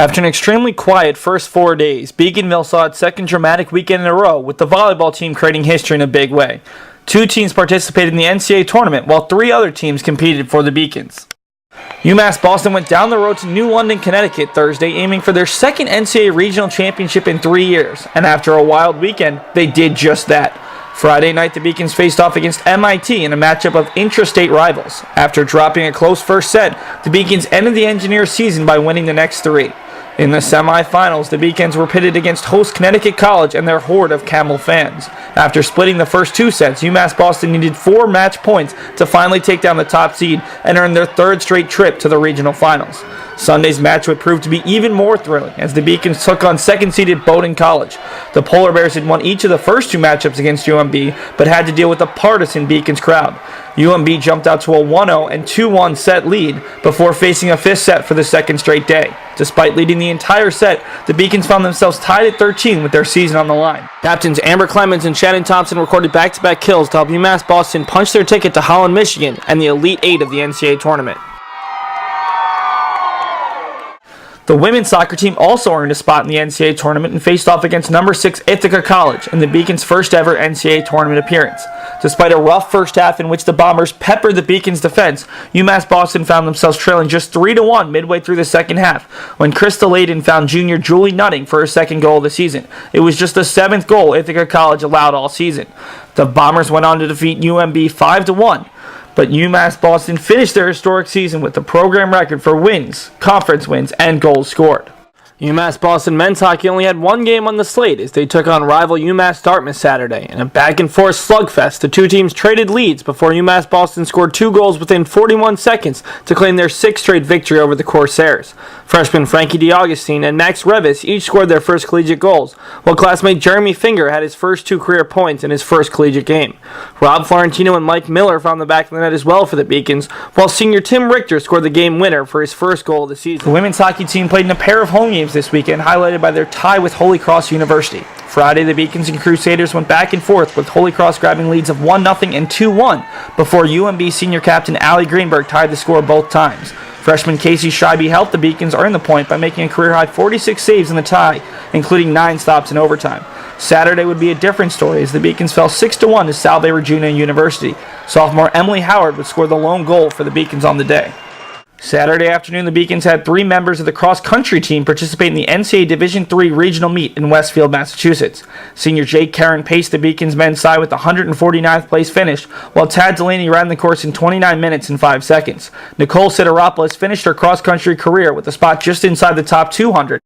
After an extremely quiet first 4 days, Beaconville saw its second dramatic weekend in a row, with the volleyball team creating history in a big way. 2 teams participated in the NCAA Tournament, while 3 other teams competed for the Beacons. UMass Boston went down the road to New London, Connecticut Thursday, aiming for their second NCAA Regional Championship in 3 years, and after a wild weekend, they did just that. Friday night, the Beacons faced off against MIT in a matchup of intrastate rivals. After dropping a close first set, the Beacons ended the Engineers season by winning the next 3. In the semifinals, the Beacons were pitted against host Connecticut College and their horde of Camel fans. After splitting the first 2 sets, UMass Boston needed 4 match points to finally take down the top seed and earn their 3rd straight trip to the regional finals. Sunday's match would prove to be even more thrilling as the Beacons took on 2nd-seeded Bowdoin College. The Polar Bears had won each of the first 2 matchups against UMB, but had to deal with a partisan Beacons crowd. UMB jumped out to a 1-0 and 2-1 set lead before facing a 5th set for the 2nd straight day. Despite leading the entire set, the Beacons found themselves tied at 13 with their season on the line. Captains Amber Clemens and Shannon Thompson recorded back-to-back kills to help UMass Boston punch their ticket to Holland, Michigan, and the Elite 8 of the NCAA Tournament. The women's soccer team also earned a spot in the NCAA Tournament and faced off against number 6 Ithaca College in the Beacons' first ever NCAA Tournament appearance. Despite a rough first half in which the Bombers peppered the Beacons' defense, UMass Boston found themselves trailing just 3-1 midway through the second half when Krista Layden found junior Julie Nutting for her 2nd goal of the season. It was just the 7th goal Ithaca College allowed all season. The Bombers went on to defeat UMB 5-1. But UMass Boston finished their historic season with the program record for wins, conference wins, and goals scored. UMass Boston men's hockey only had 1 game on the slate as they took on rival UMass Dartmouth Saturday. In a back-and-forth slugfest, the 2 teams traded leads before UMass Boston scored 2 goals within 41 seconds to claim their 6th straight victory over the Corsairs. Freshmen Frankie DeAugustine and Max Revis each scored their first collegiate goals, while classmate Jeremy Finger had his first 2 career points in his first collegiate game. Rob Florentino and Mike Miller found the back of the net as well for the Beacons, while senior Tim Richter scored the game winner for his first goal of the season. The women's hockey team played in a pair of home games this weekend, highlighted by their tie with Holy Cross University. Friday, the Beacons and Crusaders went back and forth, with Holy Cross grabbing leads of 1-0 and 2-1 before UMB senior captain Allie Greenberg tied the score both times. Freshman Casey Scheibe helped the Beacons earn the point by making a career-high 46 saves in the tie, including 9 stops in overtime. Saturday would be a different story as the Beacons fell 6-1 to Salve Regina University. Sophomore Emily Howard would score the lone goal for the Beacons on the day. Saturday afternoon, the Beacons had 3 members of the cross-country team participate in the NCAA Division III regional meet in Westfield, Massachusetts. Senior Jake Karen paced the Beacons men's side with the 149th place finish, while Tad Delaney ran the course in 29 minutes and 5 seconds. Nicole Sideropoulos finished her cross-country career with a spot just inside the top 200.